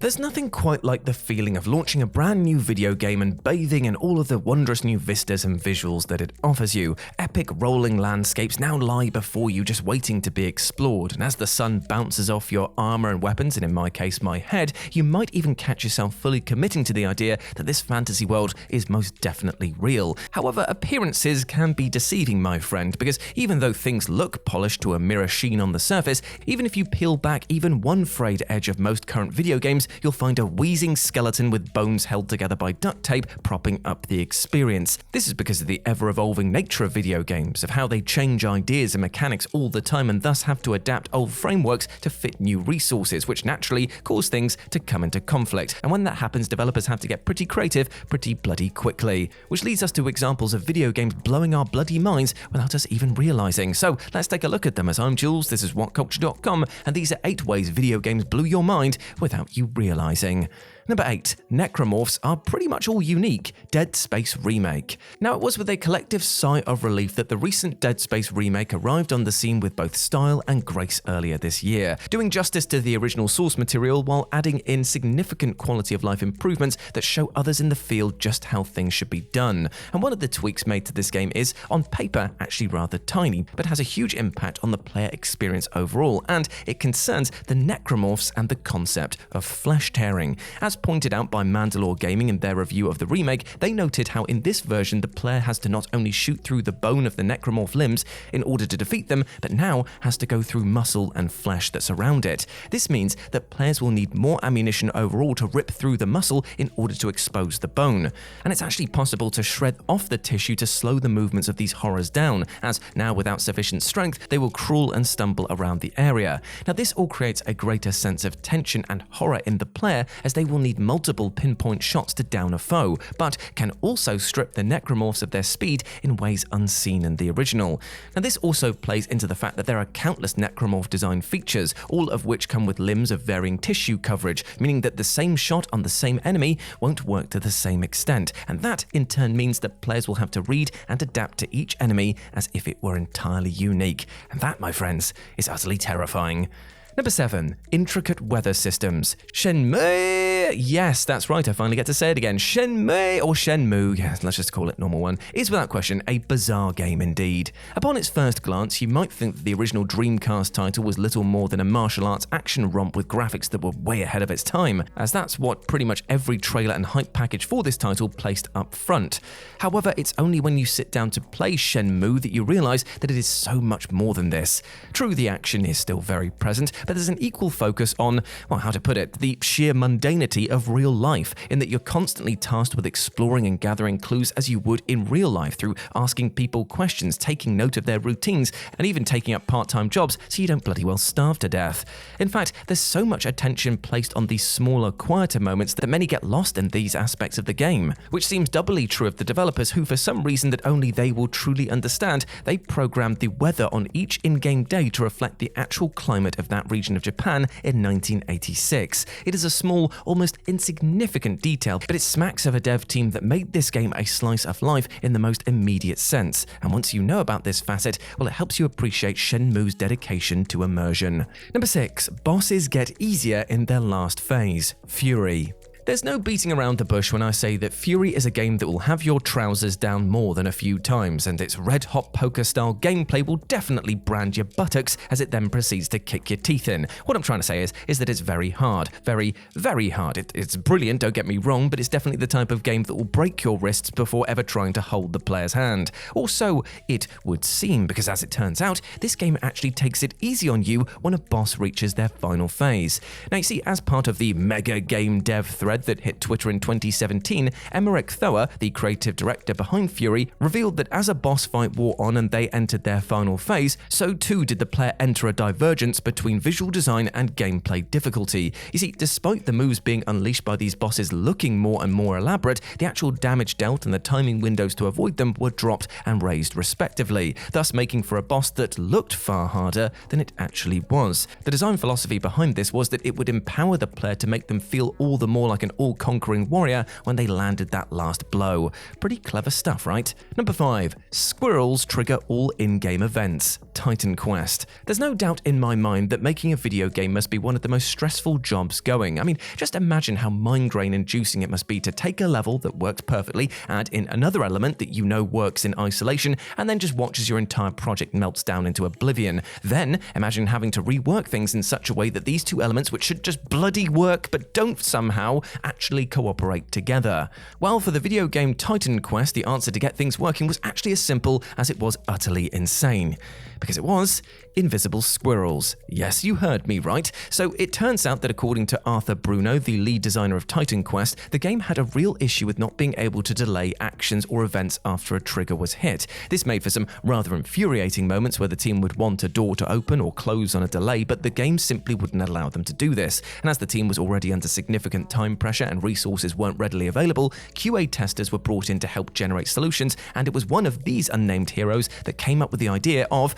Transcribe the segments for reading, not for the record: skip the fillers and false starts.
There's nothing quite like the feeling of launching a brand new video game and bathing in all of the wondrous new vistas and visuals that it offers you. Epic rolling landscapes now lie before you, just waiting to be explored, and as the sun bounces off your armor and weapons, and in my case my head, you might even catch yourself fully committing to the idea that this fantasy world is most definitely real. However, appearances can be deceiving, my friend, because even though things look polished to a mirror sheen on the surface, even if you peel back even one frayed edge of most current video games, you'll find a wheezing skeleton with bones held together by duct tape propping up the experience. This is because of the ever-evolving nature of video games, of how they change ideas and mechanics all the time and thus have to adapt old frameworks to fit new resources, which naturally cause things to come into conflict. And when that happens, developers have to get pretty creative pretty bloody quickly. Which leads us to examples of video games blowing our bloody minds without us even realizing. So let's take a look at them. As I'm Jules, this is WhatCulture.com, and these are 8 ways video games blew your mind without you realizing. Number 8. Necromorphs are pretty much all unique. Dead Space Remake. Now, it was with a collective sigh of relief that the recent Dead Space Remake arrived on the scene with both style and grace earlier this year, doing justice to the original source material while adding in significant quality of life improvements that show others in the field just how things should be done. And one of the tweaks made to this game is, on paper, actually rather tiny, but has a huge impact on the player experience overall, and it concerns the necromorphs and the concept of flesh tearing. As pointed out by Mandalore Gaming in their review of the remake, they noted how in this version the player has to not only shoot through the bone of the necromorph limbs in order to defeat them, but now has to go through muscle and flesh that surround it. This means that players will need more ammunition overall to rip through the muscle in order to expose the bone. And it's actually possible to shred off the tissue to slow the movements of these horrors down, as now without sufficient strength, they will crawl and stumble around the area. Now, this all creates a greater sense of tension and horror in the player, as they will need multiple pinpoint shots to down a foe, but can also strip the necromorphs of their speed in ways unseen in the original. Now, this also plays into the fact that there are countless necromorph design features, all of which come with limbs of varying tissue coverage, meaning that the same shot on the same enemy won't work to the same extent, and that in turn means that players will have to read and adapt to each enemy as if it were entirely unique. And that, my friends, is utterly terrifying. Number 7. Intricate weather systems. Shenmue! Yes, that's right, I finally get to say it again. Shenmue, or Shenmue, yes, let's just call it normal one, is without question a bizarre game indeed. Upon its first glance, you might think that the original Dreamcast title was little more than a martial arts action romp with graphics that were way ahead of its time, as that's what pretty much every trailer and hype package for this title placed up front. However, it's only when you sit down to play Shenmue that you realize that it is so much more than this. True, the action is still very present, but there's an equal focus on, well, how to put it, the sheer mundanity of real life, in that you're constantly tasked with exploring and gathering clues as you would in real life through asking people questions, taking note of their routines, and even taking up part-time jobs so you don't bloody well starve to death. In fact, there's so much attention placed on these smaller, quieter moments that many get lost in these aspects of the game, which seems doubly true of the developers who, for some reason that only they will truly understand, they programmed the weather on each in-game day to reflect the actual climate of that region of Japan in 1986. It is a small, almost insignificant detail, but it smacks of a dev team that made this game a slice of life in the most immediate sense. And once you know about this facet, well, it helps you appreciate Shenmue's dedication to immersion. Number 6. Bosses get easier in their last phase. Fury. There's no beating around the bush when I say that Fury is a game that will have your trousers down more than a few times, and its red-hot poker-style gameplay will definitely brand your buttocks as it then proceeds to kick your teeth in. What I'm trying to say is that it's very hard. Very, very hard. It's brilliant, don't get me wrong, but it's definitely the type of game that will break your wrists before ever trying to hold the player's hand. Or so it would seem, because as it turns out, this game actually takes it easy on you when a boss reaches their final phase. Now, you see, as part of the mega game dev thread that hit Twitter in 2017, Emmerich Thoer, the creative director behind Fury, revealed that as a boss fight wore on and they entered their final phase, so too did the player enter a divergence between visual design and gameplay difficulty. You see, despite the moves being unleashed by these bosses looking more and more elaborate, the actual damage dealt and the timing windows to avoid them were dropped and raised respectively, thus making for a boss that looked far harder than it actually was. The design philosophy behind this was that it would empower the player to make them feel all the more like like an all-conquering warrior when they landed that last blow. Pretty clever stuff, right? Number 5. Squirrels trigger all in-game events. Titan Quest. There's no doubt in my mind that making a video game must be one of the most stressful jobs going. I mean, just imagine how migraine-inducing it must be to take a level that works perfectly, add in another element that you know works in isolation, and then just watch as your entire project melts down into oblivion. Then, imagine having to rework things in such a way that these two elements, which should just bloody work but don't somehow, actually cooperate together. Well, for the video game Titan Quest, the answer to get things working was actually as simple as it was utterly insane. Because it was invisible squirrels. Yes, you heard me right. So it turns out that according to Arthur Bruno, the lead designer of Titan Quest, the game had a real issue with not being able to delay actions or events after a trigger was hit. This made for some rather infuriating moments where the team would want a door to open or close on a delay, but the game simply wouldn't allow them to do this. And as the team was already under significant time pressure and resources weren't readily available, QA testers were brought in to help generate solutions, and it was one of these unnamed heroes that came up with the idea of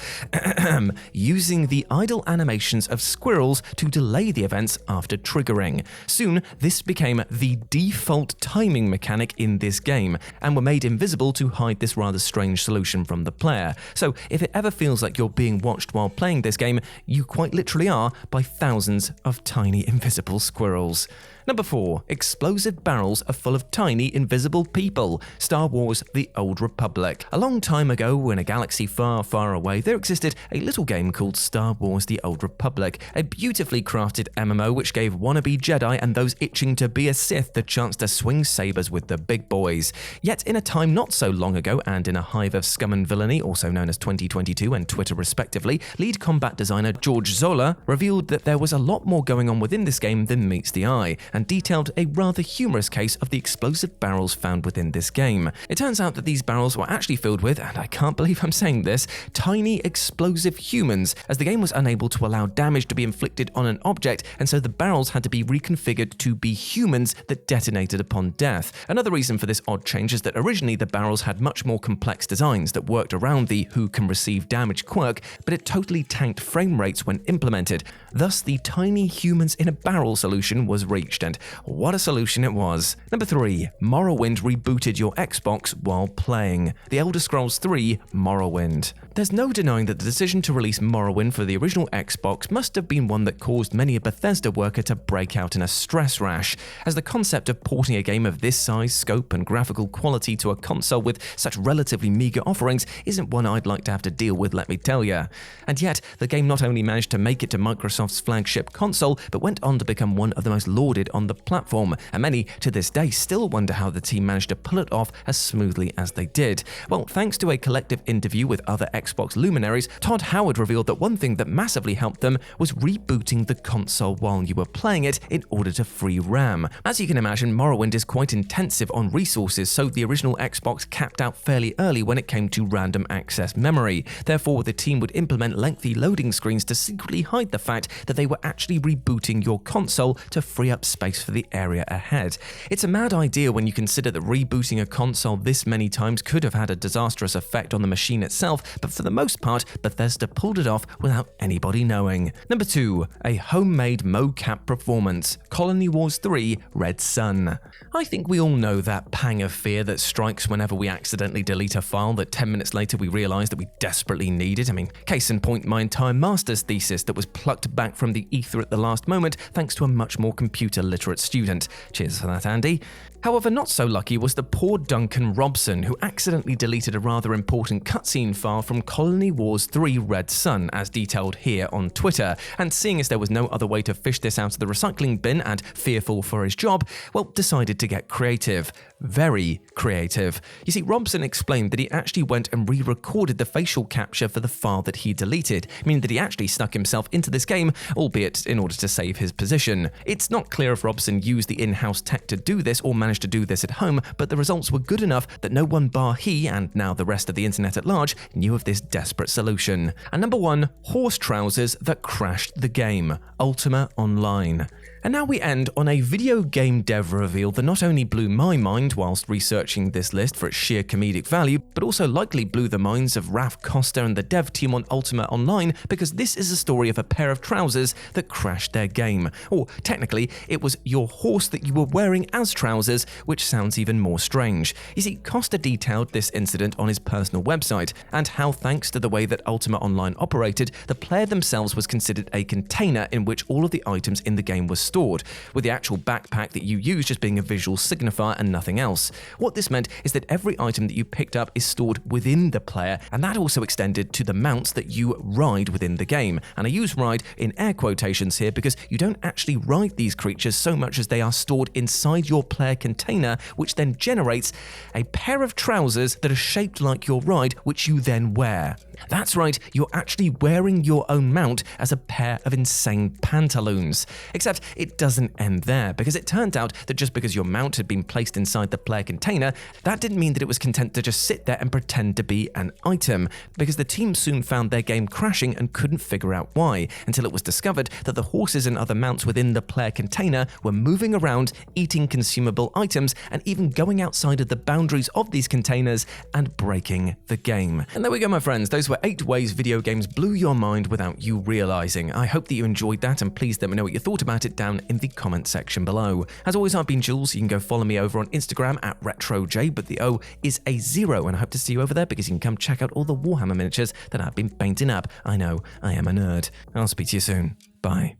using the idle animations of squirrels to delay the events after triggering. Soon, this became the default timing mechanic in this game, and were made invisible to hide this rather strange solution from the player. So if it ever feels like you're being watched while playing this game, you quite literally are by thousands of tiny invisible squirrels. Number 4. Explosive barrels are full of tiny, invisible people. Star Wars: The Old Republic. A long time ago, in a galaxy far, far away, there existed a little game called Star Wars: The Old Republic, a beautifully crafted MMO which gave wannabe Jedi and those itching to be a Sith the chance to swing sabers with the big boys. Yet in a time not so long ago, and in a hive of scum and villainy, also known as 2022 and Twitter respectively, lead combat designer George Zola revealed that there was a lot more going on within this game than meets the eye, and detailed a rather humorous case of the explosive barrels found within this game. It turns out that these barrels were actually filled with, and I can't believe I'm saying this, tiny explosive humans, as the game was unable to allow damage to be inflicted on an object, and so the barrels had to be reconfigured to be humans that detonated upon death. Another reason for this odd change is that originally the barrels had much more complex designs that worked around the who can receive damage quirk, but it totally tanked frame rates when implemented. Thus, the tiny humans in a barrel solution was reached, and what a solution it was. Number 3. Morrowind rebooted your Xbox while playing. The Elder Scrolls 3 Morrowind. There's no denying that the decision to release Morrowind for the original Xbox must have been one that caused many a Bethesda worker to break out in a stress rash, as the concept of porting a game of this size, scope, and graphical quality to a console with such relatively meager offerings isn't one I'd like to have to deal with, let me tell ya. And yet, the game not only managed to make it to Microsoft's flagship console, but went on to become one of the most lauded on the platform, and many to this day still wonder how the team managed to pull it off as smoothly as they did. Well, thanks to a collective interview with other Xbox luminaries, Todd Howard revealed that one thing that massively helped them was rebooting the console while you were playing it in order to free RAM. As you can imagine, Morrowind is quite intensive on resources, so the original Xbox capped out fairly early when it came to random access memory. Therefore, the team would implement lengthy loading screens to secretly hide the fact that they were actually rebooting your console to free up space for the area ahead. It's a mad idea when you consider that rebooting a console this many times could have had a disastrous effect on the machine itself, but for the most part, Bethesda pulled it off without anybody knowing. Number 2. A homemade mocap performance. Colony Wars 3 Red Sun. I think we all know that pang of fear that strikes whenever we accidentally delete a file that 10 minutes later we realise that we desperately needed. I mean, case in point, my entire master's thesis that was plucked back from the ether at the last moment thanks to a much more computer literate student. Cheers for that, Andy. However, not so lucky was the poor Duncan Robson, who accidentally deleted a rather important cutscene file from Colony Wars 3 Red Sun, as detailed here on Twitter, and seeing as there was no other way to fish this out of the recycling bin and fearful for his job, well, decided to get creative. Very creative. You see, Robson explained that he actually went and re-recorded the facial capture for the file that he deleted, meaning that he actually snuck himself into this game, albeit in order to save his position. It's not clear if Robson used the in-house tech to do this or managed to do this at home, but the results were good enough that no one bar he, and now the rest of the internet at large, knew of this desperate solution. And number 1, horse trousers that crashed the game. Ultima Online. And now we end on a video game dev reveal that not only blew my mind whilst researching this list for its sheer comedic value, but also likely blew the minds of Raf Costa and the dev team on Ultima Online, because this is a story of a pair of trousers that crashed their game. Or technically, it was your horse that you were wearing as trousers, which sounds even more strange. You see, Costa detailed this incident on his personal website, and how thanks to the way that Ultima Online operated, the player themselves was considered a container in which all of the items in the game were stored, with the actual backpack that you use just being a visual signifier and nothing else. What this meant is that every item that you picked up is stored within the player, and that also extended to the mounts that you ride within the game. And I use ride in air quotations here because you don't actually ride these creatures so much as they are stored inside your player container, which then generates a pair of trousers that are shaped like your ride, which you then wear. That's right, you're actually wearing your own mount as a pair of insane pantaloons. Except it doesn't end there, because it turned out that just because your mount had been placed inside the player container, that didn't mean that it was content to just sit there and pretend to be an item, because the team soon found their game crashing and couldn't figure out why, until it was discovered that the horses and other mounts within the player container were moving around, eating consumable items, and even going outside of the boundaries of these containers and breaking the game. And there we go, my friends. Those were 8 ways video games blew your mind without you realizing. I hope that you enjoyed that, and please let me know what you thought about it down in the comment section below. As always, I've been Jules. You can go follow me over on Instagram at RetroJ, but the O is a 0, and I hope to see you over there because you can come check out all the Warhammer miniatures that I've been painting up. I know, I am a nerd. I'll speak to you soon. Bye.